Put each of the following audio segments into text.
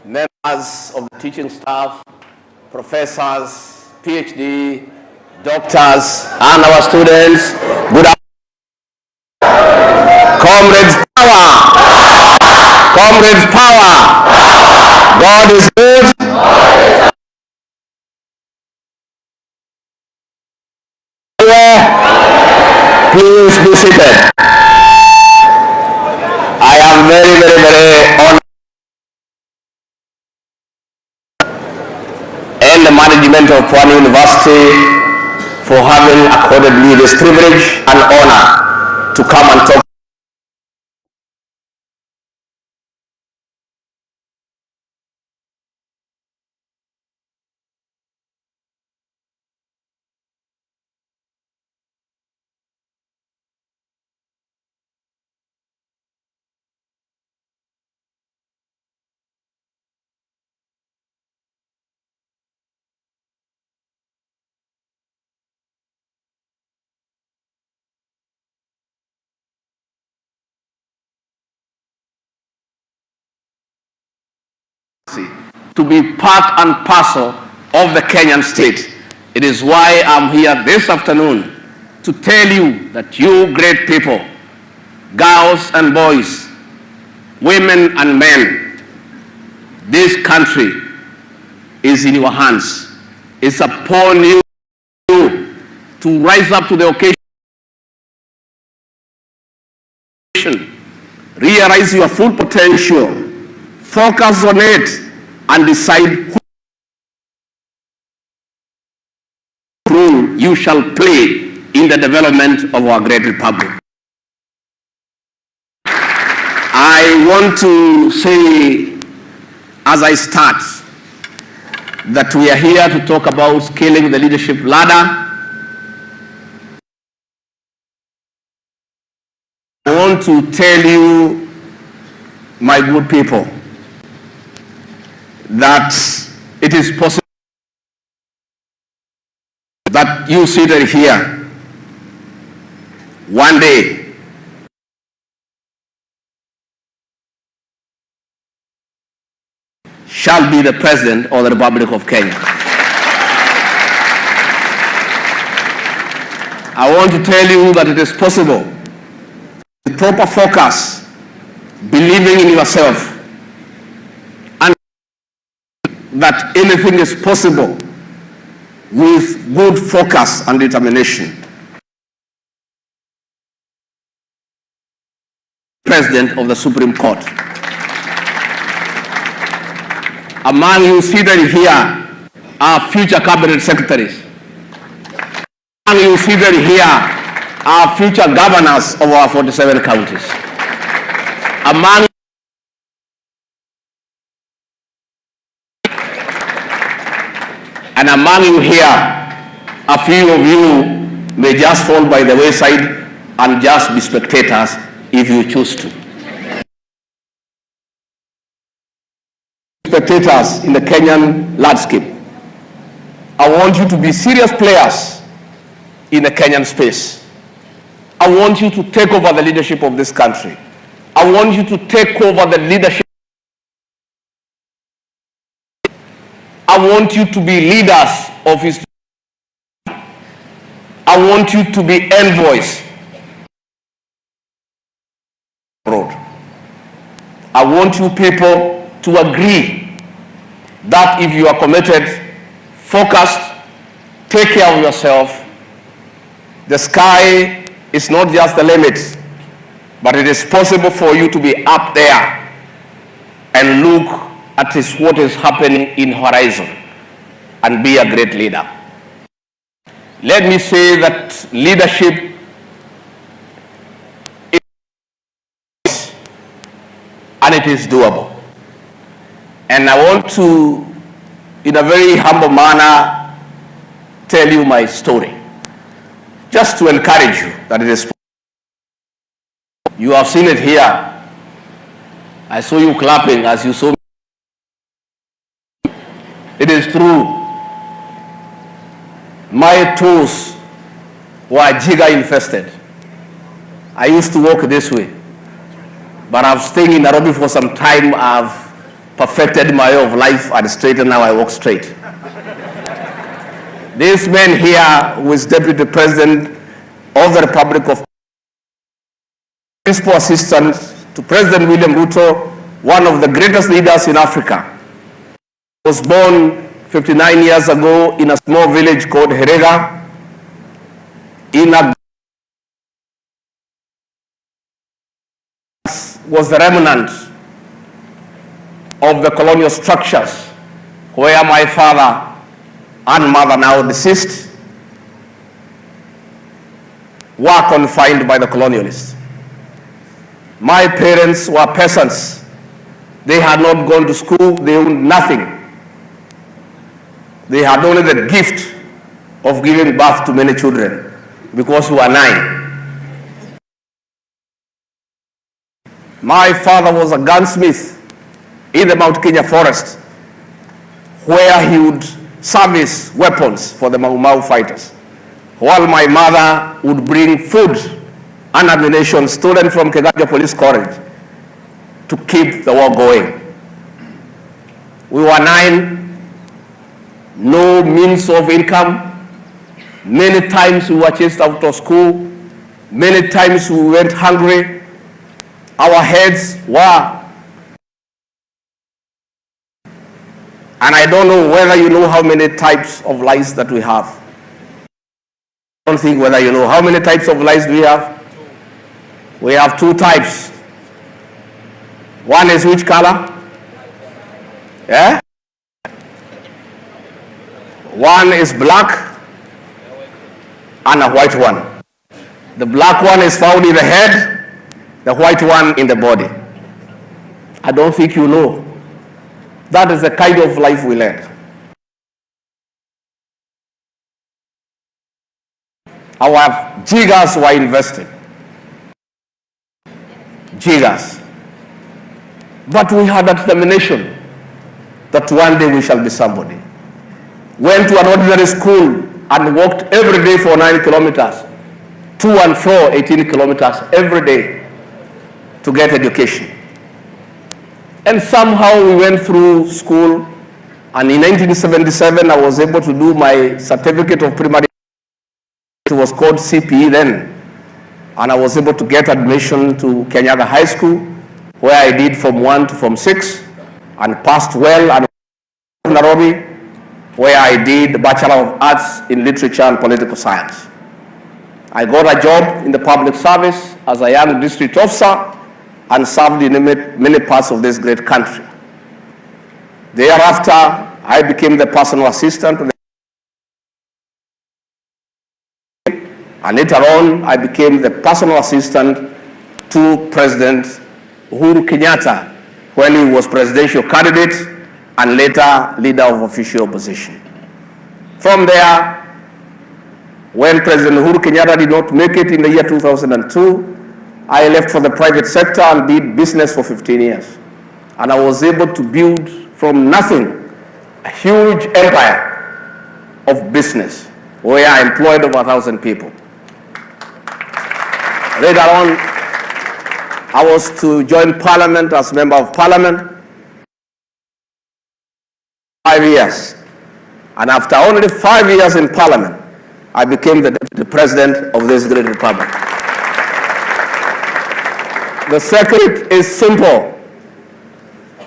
members of the teaching staff, professors, PhD, doctors, and our students. Good afternoon. Comrades, power! Comrades, power! God is good. Please be seated. I am very honored and the management of Pwani University for having accorded me this privilege and honor to come and talk. To be part and parcel of the Kenyan state. It is why I'm here this afternoon to tell you that you great people, girls and boys, women and men, this country is in your hands. It's upon you to rise up to the occasion, realize your full potential, focus on it, and decide who role you shall play in the development of our great republic. I want to say, as I start, that we are here to talk about scaling the leadership ladder. I want to tell you, my good people, that it is possible that you seated here one day shall be the President of the Republic of Kenya. I want to tell you that it is possible with proper focus, believing in yourself, that anything is possible with good focus and determination. President of the Supreme Court. Among you seated here are future cabinet secretaries. Among you seated here are future governors of our 47 counties. Among And among you here, a few of you may just fall by the wayside and just be spectators if you choose to. Spectators in the Kenyan landscape. I want you to be serious players in the Kenyan space. I want you to take over the leadership of this country. I want you to take over the leadership. I want you to be leaders of his. I want you to be envoys. I want you people to agree that if you are committed, focused, take care of yourself, the sky is not just the limit, but it is possible for you to be up there and look at what is happening in horizon and be a great leader. Let me say that leadership is, and it is doable. And I want to, in a very humble manner, tell you my story, just to encourage you that it is possible. You have seen it here. I saw you clapping as you saw me. It is true. My toes were jigger infested. I used to walk this way. But I've stayed in Nairobi for some time. I've perfected my way of life and straight, and now I walk straight. This man here, who is Deputy President of the Republic of Principal Assistant to President William RUTO, one of the greatest leaders in Africa, was born 59 years ago in a small village called Herega, was the remnant of the colonial structures where my father and mother, now deceased, were confined by the colonialists. My parents were peasants. They had not gone to school. They owned nothing. They had only the gift of giving birth to many children because we were 9. My father was a gunsmith in the Mount Kenya forest, where he would service weapons for the Mau Mau fighters, while my mother would bring food and ammunition stolen from Kegaja Police College to keep the war going. We were 9, no means of income. Many times we were chased out of school. Many times we went hungry. Our heads were, and I don't know whether you know how many types of lies that we have. I don't think whether you know how many types of lies do we have. We have 2 types. One is which color? Yeah? One is black and a white one. The black one is found in the head, the white one in the body. I don't think you know. That is the kind of life we led. Our jiggers were invested. Jiggers. But we had a determination that one day we shall be somebody. Went to an ordinary school and walked every day for 9 kilometers, to and fro 18 kilometers every day to get education. And somehow we went through school, and in 1977 I was able to do my certificate of primary. It was called CPE then, and I was able to get admission to Kenyatta High School, where I did from 1 to from 6 and passed well, and Nairobi, where I did the Bachelor of Arts in Literature and Political Science. I got a job in the public service as a young district officer and served in many parts of this great country. Thereafter, I became the personal assistant to and later on, I became the personal assistant to President Uhuru Kenyatta when he was presidential candidate and later leader of official opposition. From there, when President Uhuru Kenyatta did not make it in the year 2002, I left for the private sector and did business for 15 years. And I was able to build from nothing a huge empire of business where I employed over 1,000 people. Later on, I was to join Parliament as Member of Parliament 5 years. And after only 5 years in Parliament, I became the Deputy President of this great republic. The secret is simple.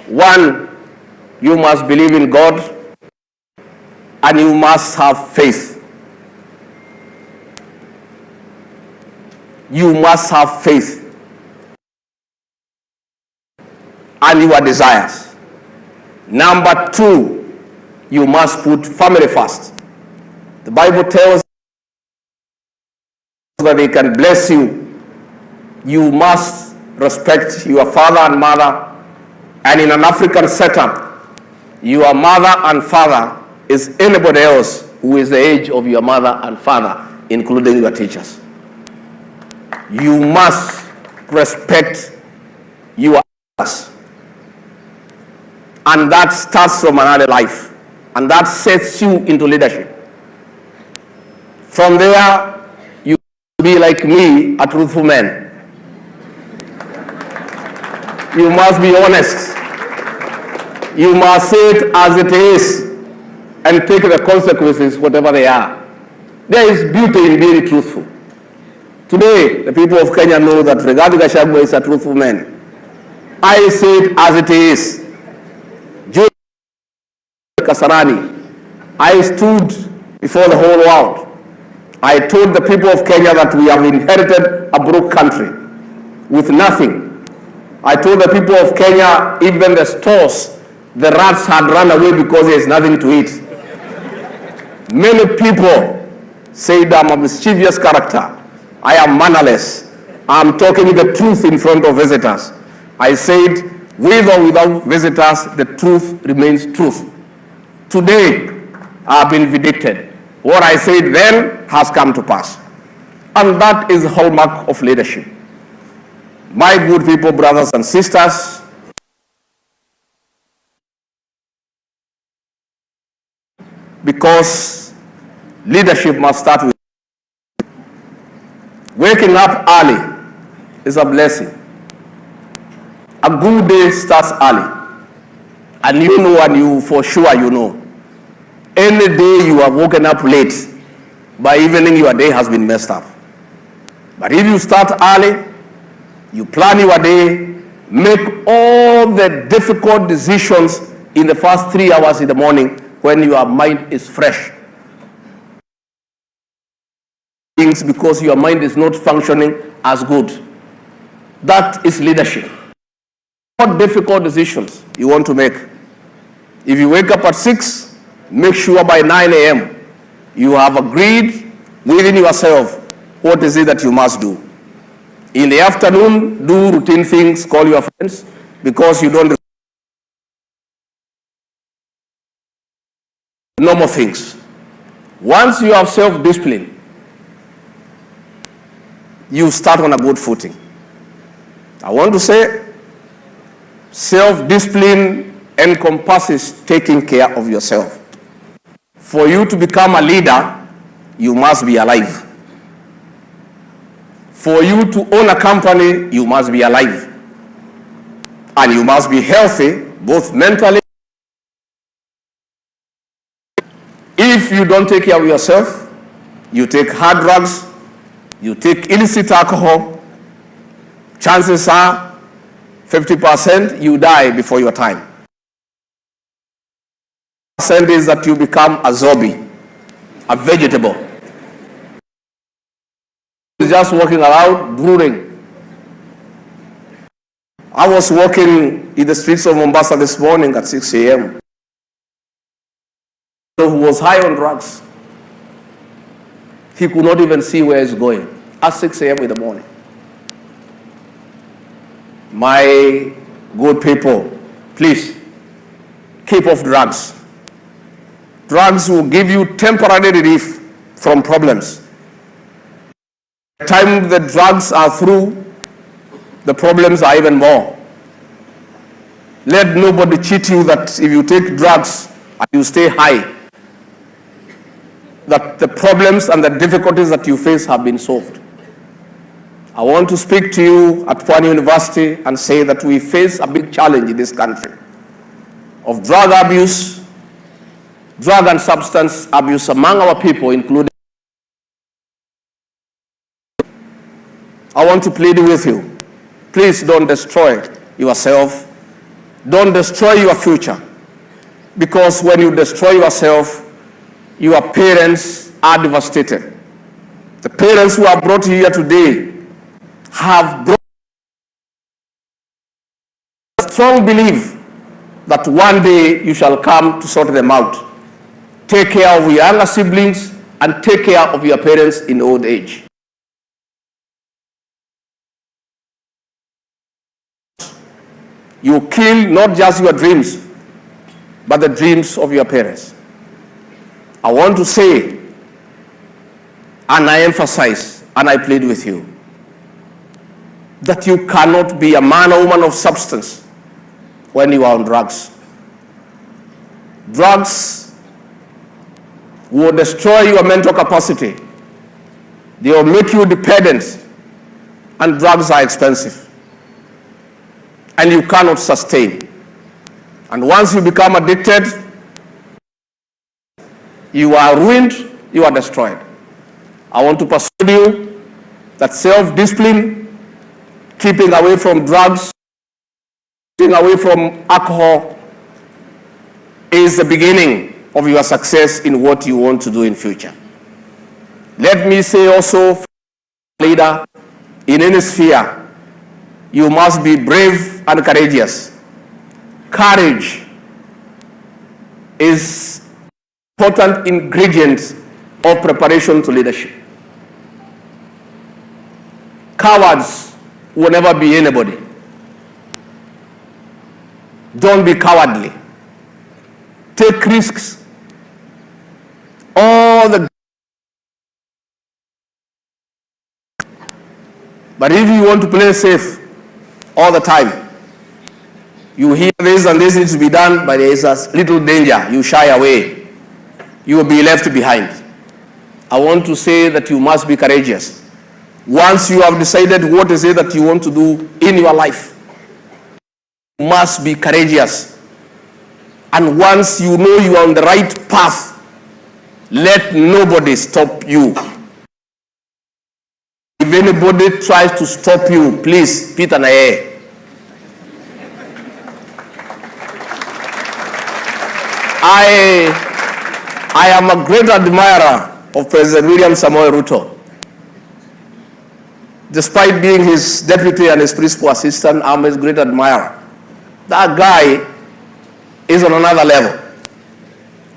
One, you must believe in God and you must have faith. You must have faith and your desires. Number 2, you must put family first. The Bible tells us that they can bless you. You must respect your father and mother. And in an African setup, your mother and father is anybody else who is the age of your mother and father, including your teachers. You must respect your elders. And that starts from an early life. And that sets you into leadership. From there, you be like me, a truthful man. You must be honest. You must say it as it is and take the consequences, whatever they are. There is beauty in being truthful. Today, the people of Kenya know that Rigathi Gachagua is a truthful man. I say it as it is. During Kasarani, I stood before the whole world. I told the people of Kenya that we have inherited a broke country with nothing. I told the people of Kenya, even the stores, the rats had run away because there is nothing to eat. Many people say that I'm a mischievous character. I am mannerless. I'm talking the truth in front of visitors. I said, with or without visitors, the truth remains truth. Today, I've been vindicated. What I said then has come to pass. And that is the hallmark of leadership. My good people, brothers and sisters, because leadership must start with waking up early is a blessing. A good day starts early. And you know, and you for sure you know. Any day you have woken up late, by evening your day has been messed up. But if you start early, you plan your day, make all the difficult decisions in the first 3 hours in the morning when your mind is fresh. Things because your mind is not functioning as good. That is leadership. What difficult decisions you want to make? If you wake up at 6, make sure by 9 a.m. you have agreed within yourself what is it that you must do. In the afternoon, do routine things, call your friends, because you don't do normal things. Once you have self-discipline, you start on a good footing. I want to say, self-discipline encompasses taking care of yourself. For you to become a leader, you must be alive. For you to own a company, you must be alive. And you must be healthy, both mentally. If you don't take care of yourself, you take hard drugs, you take illicit alcohol, chances are 50% you die before your time. Percent is that you become a zombie, a vegetable. Just walking around, brooding. I was walking in the streets of Mombasa this morning at 6 a.m. who was high on drugs. He could not even see where he's going at 6 a.m. in the morning. My good people, please, keep off drugs. Drugs will give you temporary relief from problems. By the time the drugs are through, the problems are even more. Let nobody cheat you that if you take drugs and you stay high, that the problems and the difficulties that you face have been solved. I want to speak to you at Pwani University and say that we face a big challenge in this country of drug abuse, drug and substance abuse among our people, including. I want to plead with you. Please don't destroy yourself. Don't destroy your future. Because when you destroy yourself, your parents are devastated. The parents who are brought here today have brought a strong belief that one day you shall come to sort them out. Take care of your younger siblings and take care of your parents in old age. You kill not just your dreams, but the dreams of your parents. I want to say, and I emphasize, and I plead with you, that you cannot be a man or woman of substance when you are on drugs. Drugs will destroy your mental capacity. They will make you dependent, and drugs are expensive. And you cannot sustain. And once you become addicted, you are ruined, you are destroyed. I want to persuade you that self-discipline, keeping away from drugs, keeping away from alcohol, is the beginning of your success in what you want to do in future. Let me say also, leader, in any sphere, you must be brave and courageous. Courage is an important ingredient of preparation to leadership. Cowards will never be anybody. Don't be cowardly. Take risks. But if you want to play safe all the time, you hear this and this needs to be done, but there is a little danger, you shy away, you will be left behind. I want to say that you must be courageous. Once you have decided what is it that you want to do in your life, you must be courageous. And once you know you are on the right path, let nobody stop you. If anybody tries to stop you, please, Peter Naye. I am a great admirer of President William Samoei Ruto. Despite being his deputy and his principal assistant, I'm his great admirer. That guy is on another level.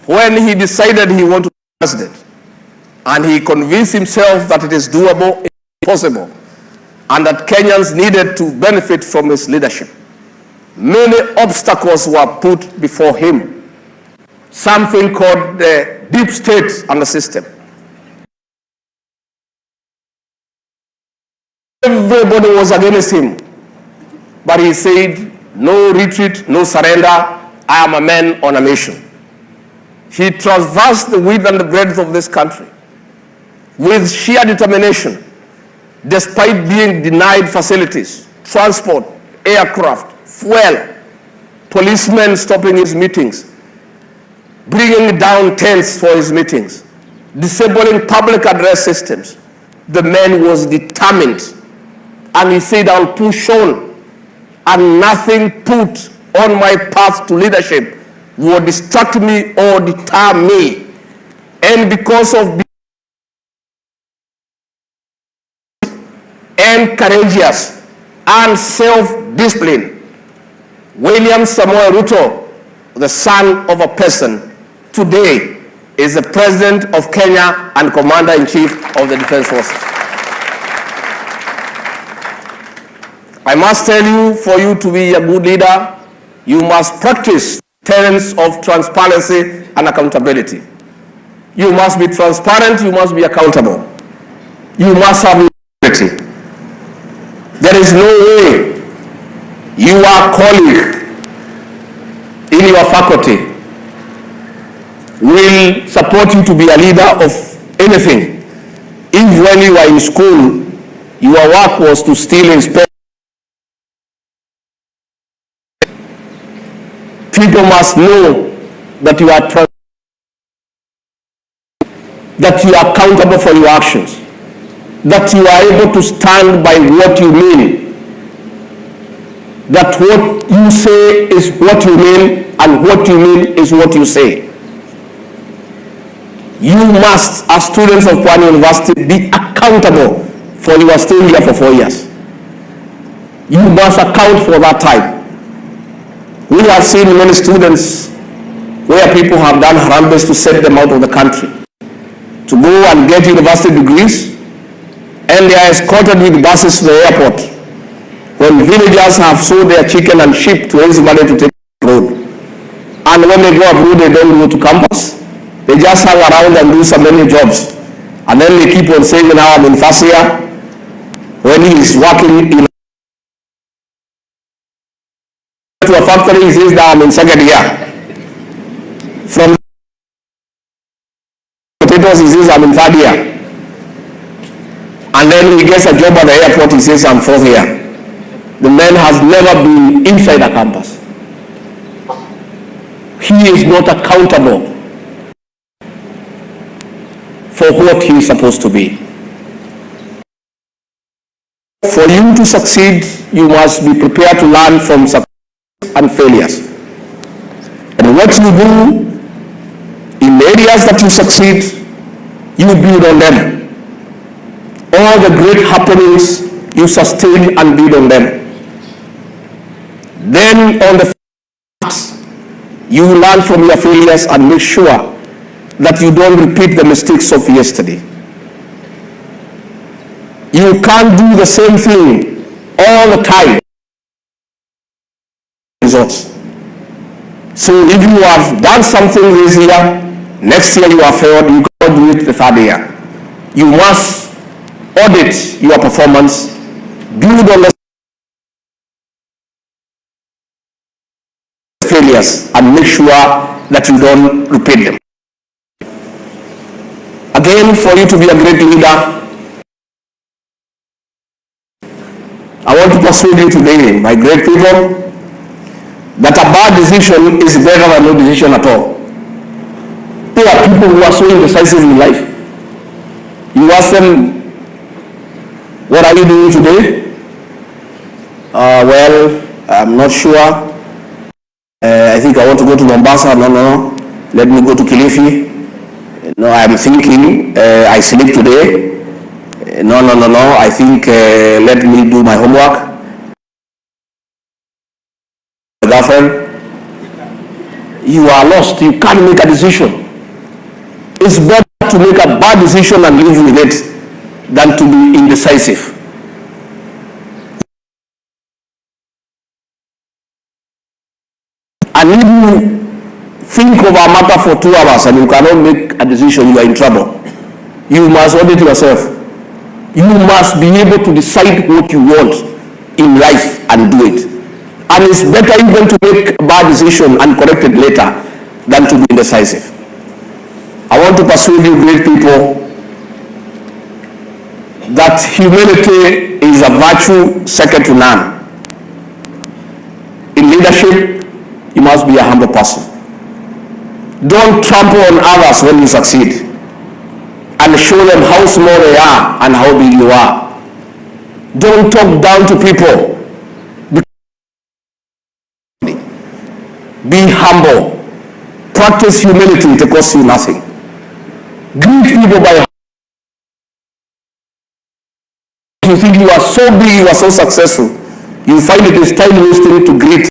When he decided he wanted to be president, and he convinced himself that it is doable, possible, and that Kenyans needed to benefit from his leadership, many obstacles were put before him. Something called the deep state and the system. Everybody was against him, but he said, no retreat, no surrender, I am a man on a mission. He traversed the width and the breadth of this country with sheer determination, despite being denied facilities, transport, aircraft, fuel, policemen stopping his meetings, bringing down tents for his meetings, disabling public address systems. The man was determined, and he said, I'll push on, and nothing put on my path to leadership will distract me or deter me. And because of and courageous and self-discipline, William Samoei Ruto, the son of a person, today is the President of Kenya and Commander-in-Chief of the Defense Forces. I must tell you, for you to be a good leader, you must practice tenets of transparency and accountability. You must be transparent, you must be accountable. You must have integrity. There is no way your colleague in your faculty will support you to be a leader of anything if when you are in school, your work was to steal and spend. People must know that you are accountable for your actions, that you are able to stand by what you mean, that what you say is what you mean and what you mean is what you say. You must, as students of Pwani University, be accountable for your stay here for 4 years. You must account for that time. We have seen many students where people have done harambes to set them out of the country, to go and get university degrees, and they are escorted with buses to the airport when villagers have sold their chicken and sheep to raise money to take the road. And when they go abroad, they don't go to campus. They just hang around and do so many jobs. And then they keep on saying, now I'm in Fasia. When he is working in to a factory, he says that I'm in Sagadia. From potatoes, he says I'm in Fadia. And then he gets a job at the airport, he says I'm from here. The man has never been inside a campus. he is not accountable for what he is supposed to be. For you to succeed, you must be prepared to learn from success and failures. And what you do in areas that you succeed, you build on them. All the great happenings, you sustain and build on them. Then on the facts, you learn from your failures and make sure that you don't repeat the mistakes of yesterday. You can't do the same thing all the time. Results. So if you have done something this year, next year you have failed, you can't do it the third year. You must audit your performance, build on the failures, and make sure that you don't repeat them. Again, for you to be a great leader, I want to persuade you today, my great people, that a bad decision is better than no decision at all. There are people who are so indecisive in life. You ask them, what are you doing today? Well, I'm not sure. I think I want to go to Mombasa. No. Let me go to Kilif. No, I'm thinking, I sleep today. No. I think, let me do my homework. Girlfriend, you are lost. You can't make a decision. It's better to make a bad decision and live with it than to be indecisive. And if you think of a matter for 2 hours and you cannot make a decision, you are in trouble. You must audit yourself. You must be able to decide what you want in life and do it. And it's better even to make a bad decision and correct it later than to be indecisive. I want to persuade you, great people, that humility is a virtue second to none. In leadership, you must be a humble person. Don't trample on others when you succeed, and show them how small they are and how big you are. Don't talk down to people. Be humble. Practice humility. It costs you nothing. Greet people by you think you are so big, you are so successful, you find it is time wasting to greet.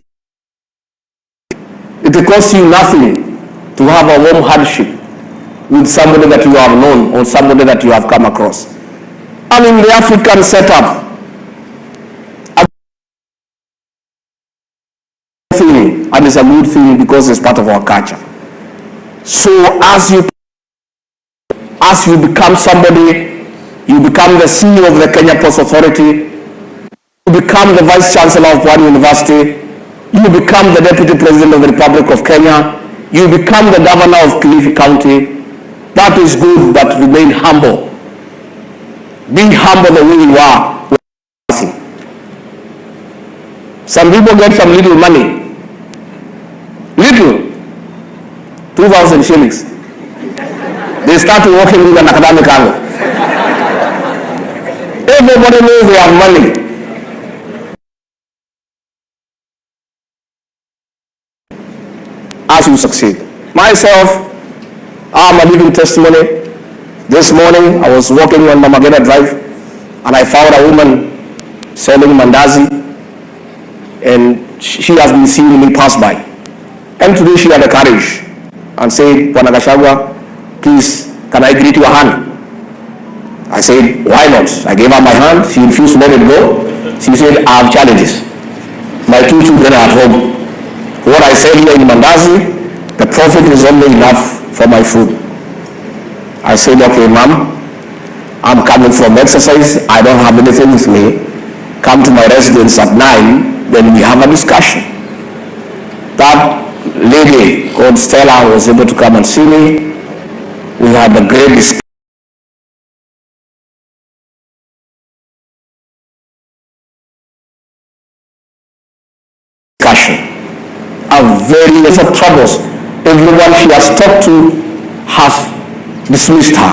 It costs you nothing to have a warm handship with somebody that you have known or somebody that you have come across. And in the African setup, and it's a good thing because it's part of our culture. So as you become somebody, you become the CEO of the Kenya Ports Authority, you become the Vice Chancellor of one university, you become the Deputy President of the Republic of Kenya, you become the Governor of Kilif County. That is good, but remain humble. Be humble the way you are. Some people get some little money. Little, 2,000 shillings. They start working with an academic angle. Everybody knows they have money. As you succeed. Myself, I'm a living testimony. This morning, I was walking on Mamagena Drive, and I found a woman selling mandazi, and she has been seeing me pass by. And today she had the courage and said, Bwana Gachagua, please, can I greet your hand? I said, why not? I gave her my hand. She refused to let it go. She said, I have challenges. My 2 children are at home. What I said here in Mandazi, the profit is only enough for my food. I said, okay, ma'am, I'm coming from exercise. I don't have anything with me. Come to my residence at 9, then we have a discussion. That lady called Stella was able to come and see me. We had a great discussion. A very lot of troubles everyone she has talked to have dismissed her.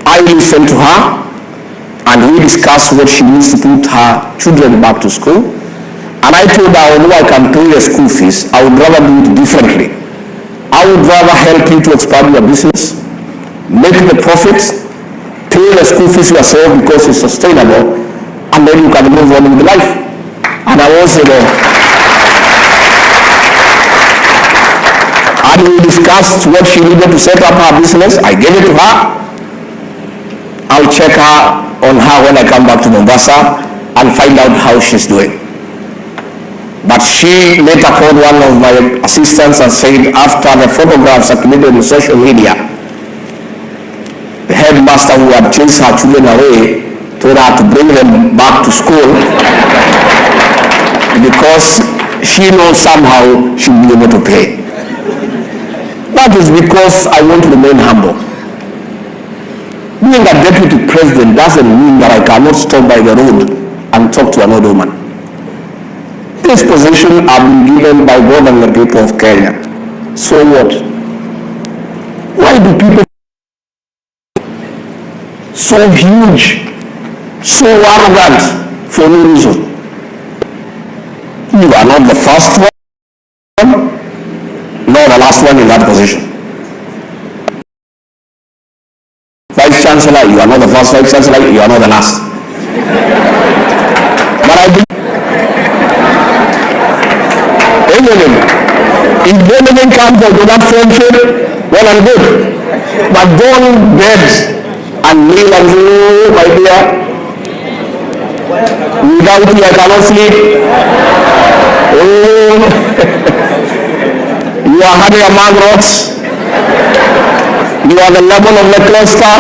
I listened to her and we discussed what she needs to put her children back to school. And I told her, although I can pay your school fees, I would rather do it differently. I would rather help you to expand your business, make the profits, pay the school fees yourself because it's sustainable, and then you can move on with life. And I was, and we discussed what she needed to set up her business. I gave it to her. I'll check her on her when I come back to Mombasa and find out how she's doing. But she later called one of my assistants and said, after the photographs circulated on social media, the headmaster who had chased her children away told her to bring them back to school because she knows somehow she'll be able to pay. That is because I want to remain humble. Being a deputy president doesn't mean that I cannot stop by the road and talk to an old woman. This position I've been given by God and the people of Kenya. So what? Why do people so huge, so arrogant for no reason? You are not the first one, nor the last one in that position. Vice Chancellor, you are not the first Vice Chancellor, you are not the last. But I believe if anything comes out of that friendship, well and good. But don't beg and kneel and say, oh, my dear, without you I cannot sleep. Oh, you are honey among rocks. You are the lemon of the cluster.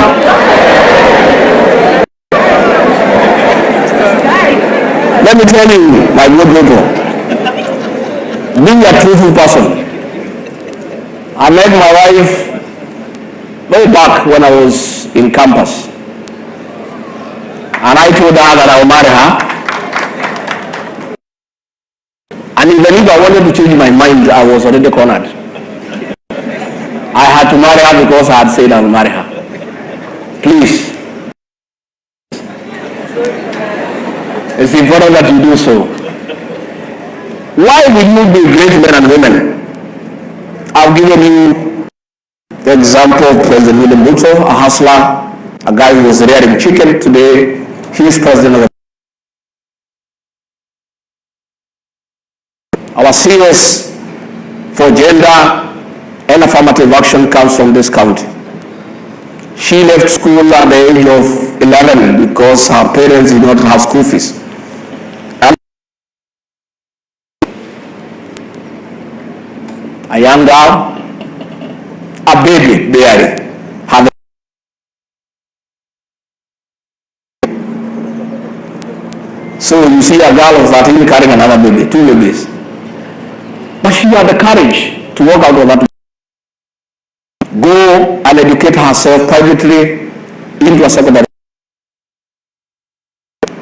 Let me tell you, my good people, being a truthful person. I met my wife way back when I was in campus. And I told her that I would marry her. And even if I wanted to change my mind, I was already cornered. I had to marry her because I had said I would marry her. Please. It's important that you do so. Why will you be great men and women? I've given you the example of President William RUTO, a hustler, a guy who was rearing chicken. Today, he is president of the. Our CS for gender and affirmative action comes from this county. She left school at the age of 11 because her parents did not have school fees. A young girl, a baby bearing, have so you see a girl of 13 carrying another baby, 2 babies. But she had the courage to walk out of that, go and educate herself privately into a secondary.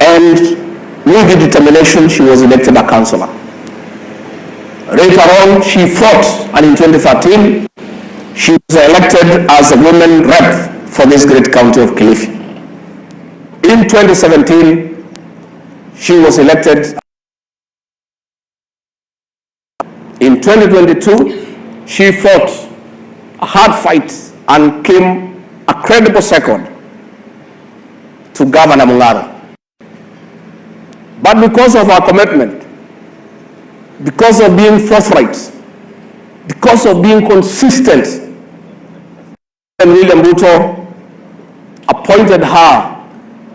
And with the determination, she was elected a councillor. Later on, she fought, and in 2013, she was elected as a women rep for this great county of Kilif. In 2017, she was elected. In 2022, she fought a hard fight and came a credible second to Governor Mungaro. But because of our commitment, because of being forthright, because of being consistent, and William RUTO appointed her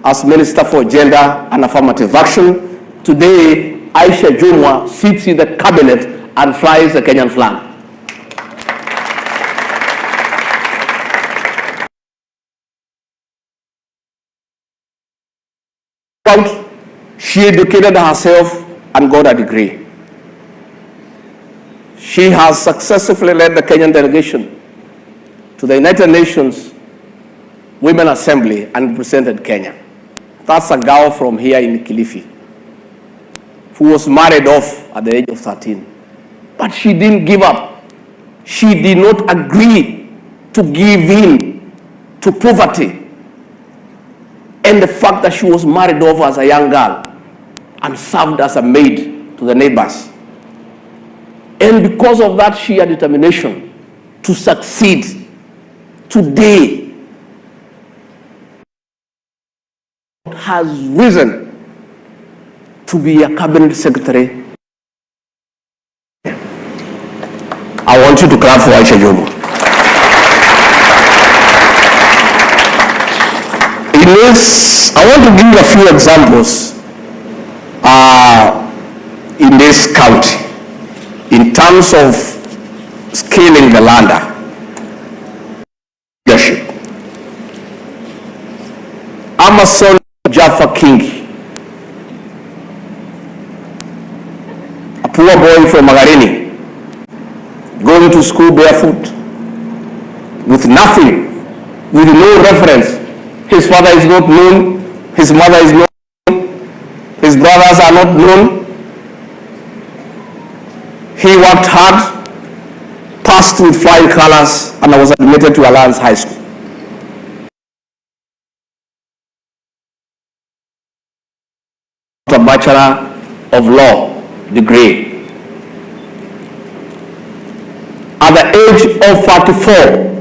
as Minister for Gender and Affirmative Action. Today, Aisha Jumwa sits in the cabinet and flies the Kenyan flag. She educated herself and got a degree. She has successfully led the Kenyan delegation to the United Nations Women Assembly and represented Kenya. That's a girl from here in Kilif who was married off at the age of 13. But she didn't give up. she did not agree to give in to poverty and the fact that she was married off as a young girl and served as a maid to the neighbors. And because of that sheer determination to succeed, today has risen to be a cabinet secretary. I want you to clap for Aisha Jomo. In this, I want to give you a few examples in this county in terms of scaling the ladder. Leadership. Amason Jaffa King, a poor boy from Magarini, going to school barefoot, with nothing, with no reference. His father is not known, his mother is not known, his brothers are not known. He worked hard, passed with flying colors, and was admitted to Alliance High School. A Bachelor of Law degree. At the age of 44,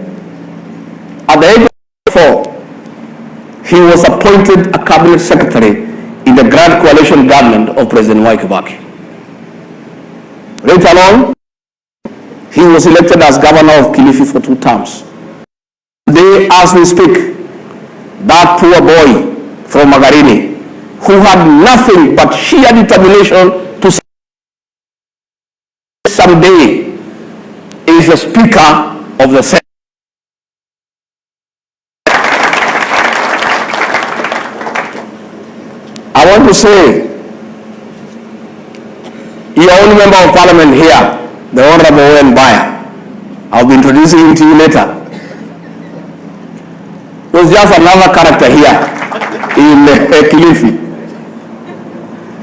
he was appointed a cabinet secretary in the Grand Coalition government of President Mwai Kibaki. Later on, he was elected as governor of Kilif for 2 terms. Today, as we speak, that poor boy from Magarini, who had nothing but sheer determination to someday, is the Speaker of the Senate. I want to say, your only member of parliament here, the Honorable Owen Baya, I'll be introducing him to you later, was just another character here in Kilif.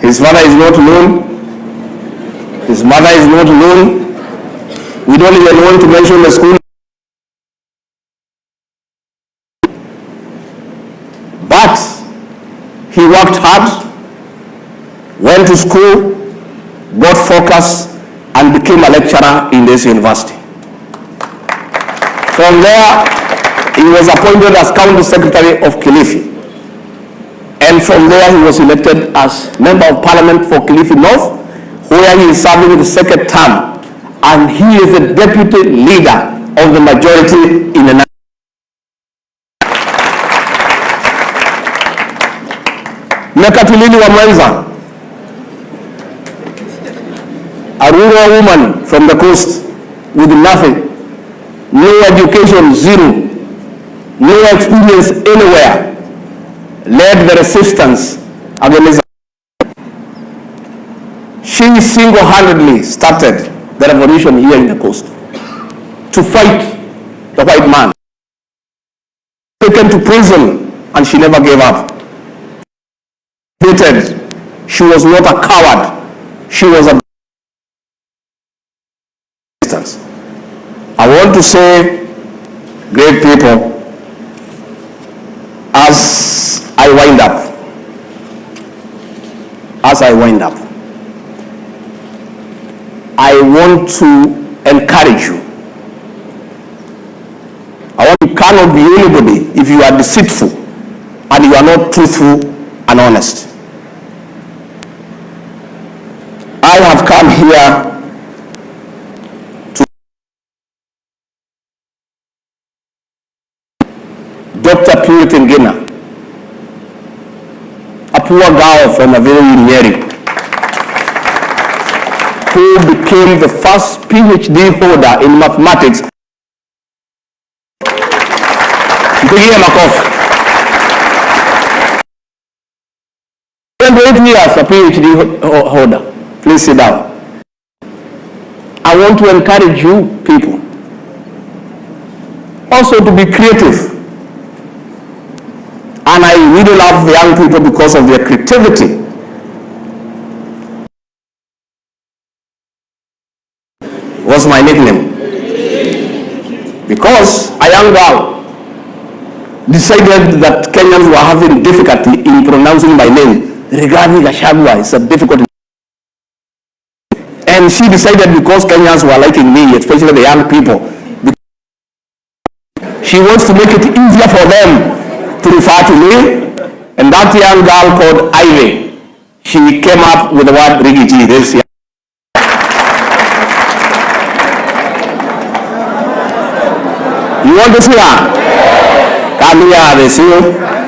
His father is not known, his mother is not known. We don't even want to mention the school. But he worked hard, went to school, got focus, and became a lecturer in this university. From there, he was appointed as county secretary of Kilif. And from there, he was elected as member of parliament for Kilif North, where he is serving the 2nd term. And he is the deputy leader of the majority in the national. Mekatulini wa Mwenza, a rural woman from the coast with nothing, no education, zero, no experience anywhere, led the resistance against. She single-handedly started the revolution here in the coast to fight the white man. Taken to prison, and she never gave up. She was not a coward. She was a resistance. I want to say, great people, as I wind up, I want to encourage you. You cannot be anybody if you are deceitful and you are not truthful and honest. I have come here to Dr. Purity Ngina, a poor girl from a very Nyeri, who became the first PhD holder in mathematics. Mpigie makofi. 28 years a PhD holder. Please sit down. I want to encourage you people also to be creative. And I really love the young people because of their creativity. What's my nickname? because a young girl decided that Kenyans were having difficulty in pronouncing my name. Regarding Gachagua, it's a difficult. And she decided because Kenyans were liking me, especially the young people, she wants to make it easier for them to refer to me. And that young girl called Ivy, she came up with the word Rigiji. This year. You want to see her? Come here, they see you.